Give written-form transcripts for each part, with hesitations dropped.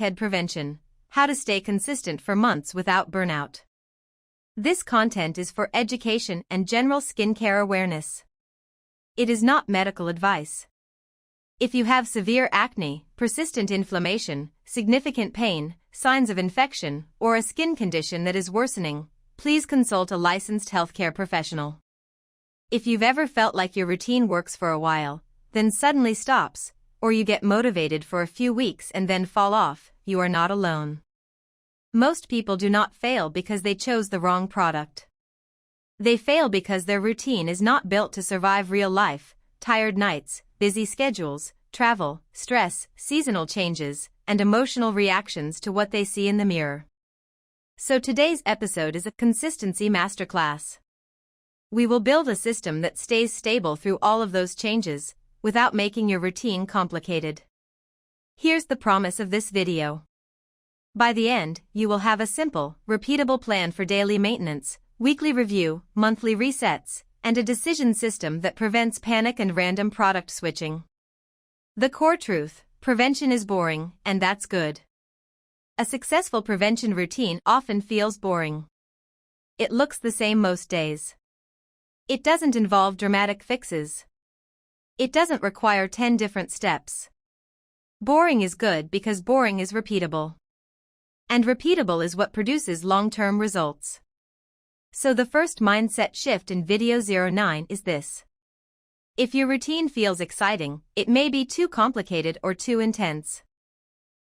blackhead prevention, how to stay consistent for months without burnout. This content is for education and general skincare awareness. It is not medical advice. If you have severe acne, persistent inflammation, significant pain, signs of infection, or a skin condition that is worsening, please consult a licensed healthcare professional. If you've ever felt like your routine works for a while, then suddenly stops, or you get motivated for a few weeks and then fall off, you are not alone. Most people do not fail because they chose the wrong product. They fail because their routine is not built to survive real life, tired nights, busy schedules, travel, stress, seasonal changes, and emotional reactions to what they see in the mirror. So today's episode is a consistency masterclass. We will build a system that stays stable through all of those changes, without making your routine complicated. Here's the promise of this video. By the end, you will have a simple, repeatable plan for daily maintenance, weekly review, monthly resets, and a decision system that prevents panic and random product switching. The core truth: prevention is boring, and that's good. A successful prevention routine often feels boring. It looks the same most days. It doesn't involve dramatic fixes. It doesn't require 10 different steps. Boring is good because boring is repeatable. And repeatable is what produces long-term results. So the first mindset shift in video 09 is this. If your routine feels exciting, it may be too complicated or too intense.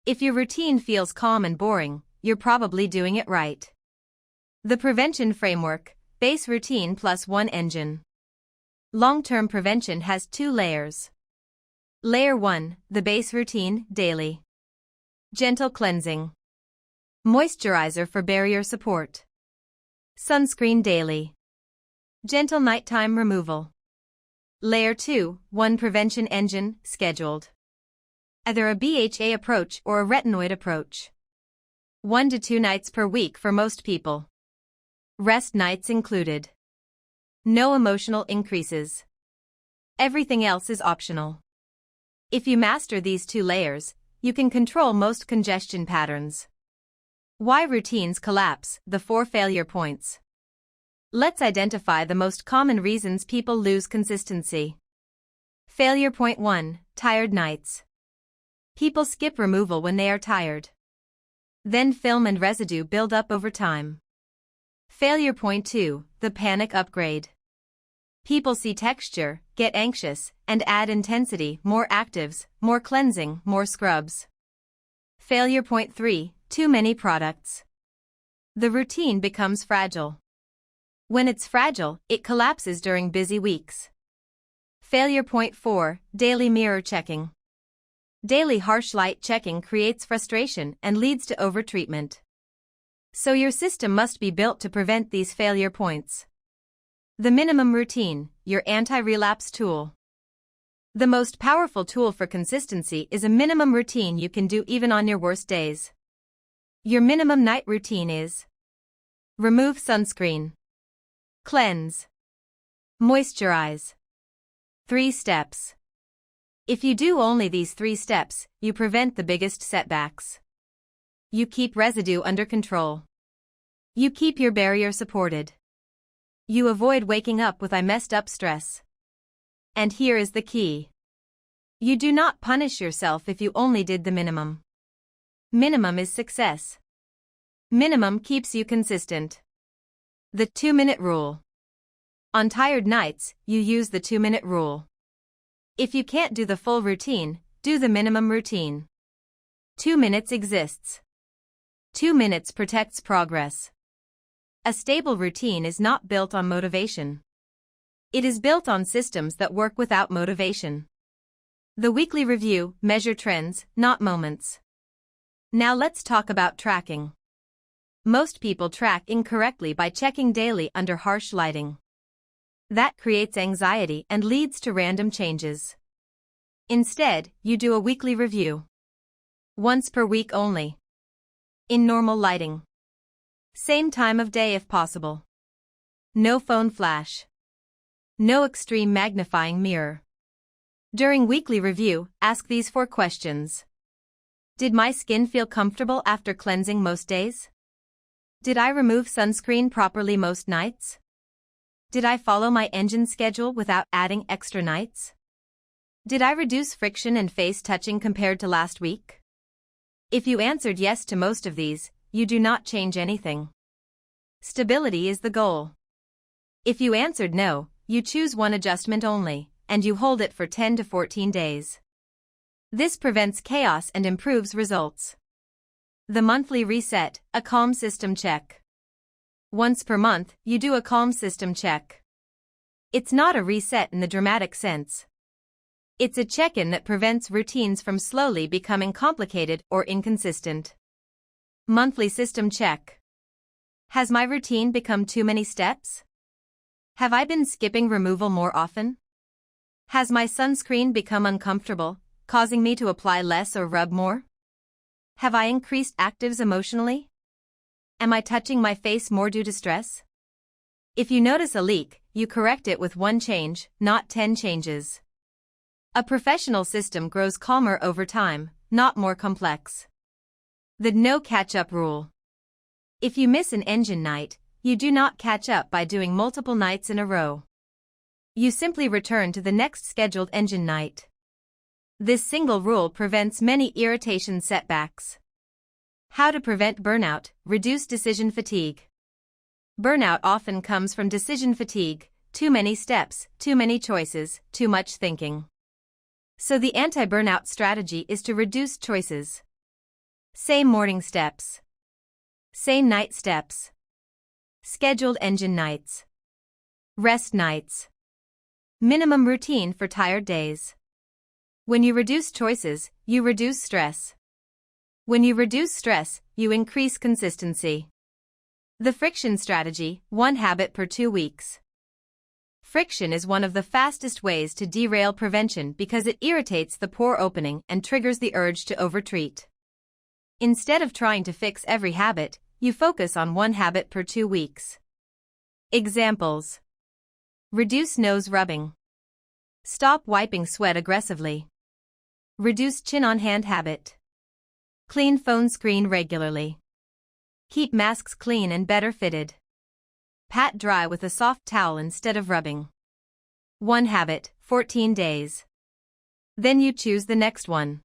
If your routine feels calm and boring, you're probably doing it right. The prevention framework: base routine plus one engine. Long-term prevention has 2 layers. Layer 1, the base routine, daily. Gentle cleansing. Moisturizer for barrier support. Sunscreen daily. Gentle nighttime removal. Layer 2, one prevention engine, scheduled. Either a BHA approach or a retinoid approach. 1 to 2 nights per week for most people. Rest nights included. No emotional increases. Everything else is optional. If you master these 2 layers, you can control most congestion patterns. Why routines collapse: the 4 failure points. Let's identify the most common reasons people lose consistency. Failure point 1, tired nights. People skip removal when they are tired. Then film and residue build up over time. Failure point 2, the panic upgrade. People see texture, get anxious, and add intensity: more actives, more cleansing, more scrubs. Failure point 3, too many products. The routine becomes fragile. When it's fragile, it collapses during busy weeks. Failure point 4, daily mirror checking. Daily harsh light checking creates frustration and leads to overtreatment. So your system must be built to prevent these failure points. The minimum routine, your anti-relapse tool. The most powerful tool for consistency is a minimum routine you can do even on your worst days. Your minimum night routine is: remove sunscreen. Cleanse. Moisturize. 3 steps. If you do only these 3 steps, you prevent the biggest setbacks. You keep residue under control. You keep your barrier supported. You avoid waking up with "I messed up" stress. And here is the key. You do not punish yourself if you only did the minimum. Minimum is success. Minimum keeps you consistent. The 2-minute rule. On tired nights, you use the 2-minute rule. If you can't do the full routine, do the minimum routine. 2 minutes exists. 2 minutes protects progress. A stable routine is not built on motivation. It is built on systems that work without motivation. The weekly review: measure trends, not moments. Now let's talk about tracking. Most people track incorrectly by checking daily under harsh lighting. That creates anxiety and leads to random changes. Instead, you do a weekly review. Once per week only. In normal lighting. Same time of day if possible. No phone flash. No extreme magnifying mirror. During weekly review, ask these 4 questions. Did my skin feel comfortable after cleansing most days? Did I remove sunscreen properly most nights? Did I follow my engine schedule without adding extra nights? Did I reduce friction and face touching compared to last week? If you answered yes to most of these, you do not change anything. Stability is the goal. If you answered no, you choose one adjustment only, and you hold it for 10 to 14 days. This prevents chaos and improves results. The monthly reset, a calm system check. Once per month, you do a calm system check. It's not a reset in the dramatic sense. It's a check-in that prevents routines from slowly becoming complicated or inconsistent. Monthly system check. Has my routine become too many steps? Have I been skipping removal more often? Has my sunscreen become uncomfortable, causing me to apply less or rub more? Have I increased actives emotionally? Am I touching my face more due to stress? If you notice a leak, you correct it with one change, not 10 changes. A professional system grows calmer over time, not more complex. The no catch-up rule. If you miss an engine night, you do not catch up by doing multiple nights in a row. You simply return to the next scheduled engine night. This single rule prevents many irritation setbacks. How to prevent burnout, reduce decision fatigue. Burnout often comes from decision fatigue, too many steps, too many choices, too much thinking. So the anti-burnout strategy is to reduce choices. Same morning steps. Same night steps. Scheduled engine nights. Rest nights. Minimum routine for tired days. When you reduce choices, you reduce stress. When you reduce stress, you increase consistency. The friction strategy, 1 habit per 2 weeks. Friction is one of the fastest ways to derail prevention because it irritates the pore opening and triggers the urge to overtreat. Instead of trying to fix every habit, you focus on 1 habit per 2 weeks. Examples. Reduce nose rubbing. Stop wiping sweat aggressively. Reduce chin-on-hand habit. Clean phone screen regularly. Keep masks clean and better fitted. Pat dry with a soft towel instead of rubbing. 1 habit, 14 days. Then you choose the next one.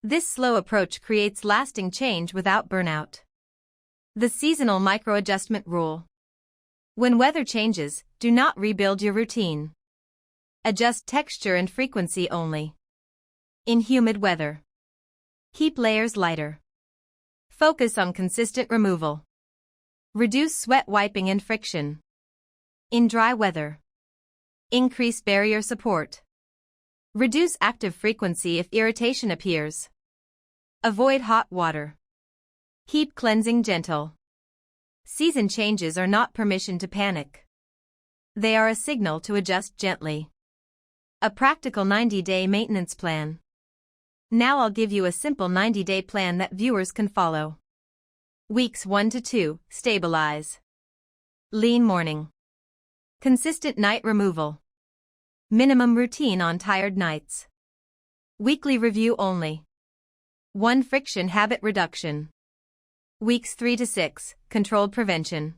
This slow approach creates lasting change without burnout. The seasonal micro-adjustment rule. When weather changes, do not rebuild your routine. Adjust texture and frequency only. In humid weather, keep layers lighter. Focus on consistent removal. Reduce sweat wiping and friction. In dry weather, increase barrier support. Reduce active frequency if irritation appears. Avoid hot water. Keep cleansing gentle. Season changes are not permission to panic. They are a signal to adjust gently. A practical 90-day maintenance plan. Now I'll give you a simple 90-day plan that viewers can follow. Weeks 1 to 2, stabilize. Lean morning. Consistent night removal. Minimum routine on tired nights. Weekly review only. 1 friction habit reduction. Weeks 3 to 6, controlled prevention.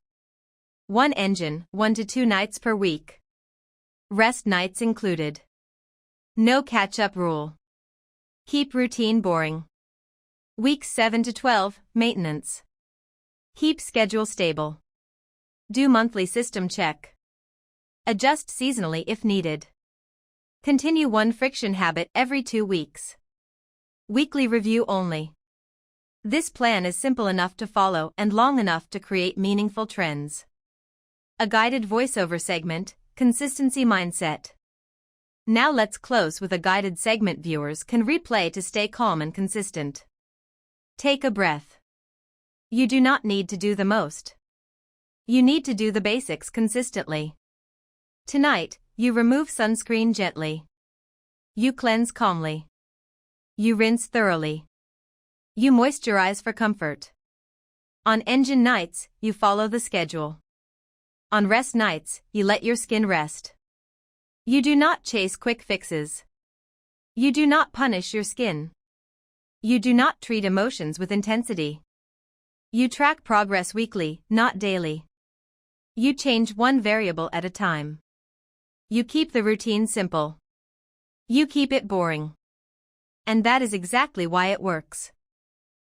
1 engine, 1 to 2 nights per week. Rest nights included. No catch-up rule. Keep routine boring. Weeks 7 to 12, maintenance. Keep schedule stable. Do monthly system check. Adjust seasonally if needed. Continue 1 friction habit every 2 weeks. Weekly review only. This plan is simple enough to follow and long enough to create meaningful trends. A guided voiceover segment, consistency mindset. Now let's close with a guided segment viewers can replay to stay calm and consistent. Take a breath. You do not need to do the most. You need to do the basics consistently. Tonight, you remove sunscreen gently. You cleanse calmly. You rinse thoroughly. You moisturize for comfort. On engine nights, you follow the schedule. On rest nights, you let your skin rest. You do not chase quick fixes. You do not punish your skin. You do not treat emotions with intensity. You track progress weekly, not daily. You change one variable at a time. You keep the routine simple. You keep it boring. And that is exactly why it works.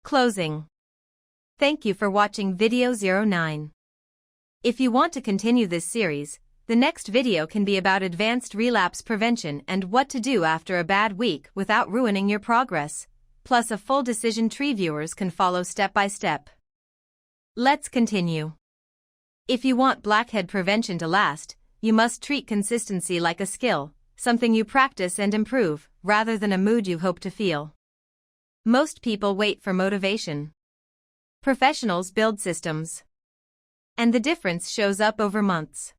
Closing. Thank you for watching video 09. If you want to continue this series, the next video can be about advanced relapse prevention and what to do after a bad week without ruining your progress, plus a full decision tree viewers can follow step by step. Let's continue. If you want blackhead prevention to last, you must treat consistency like a skill, something you practice and improve, rather than a mood you hope to feel. Most people wait for motivation. Professionals build systems. And the difference shows up over months.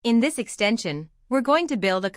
In this extension, we're going to build a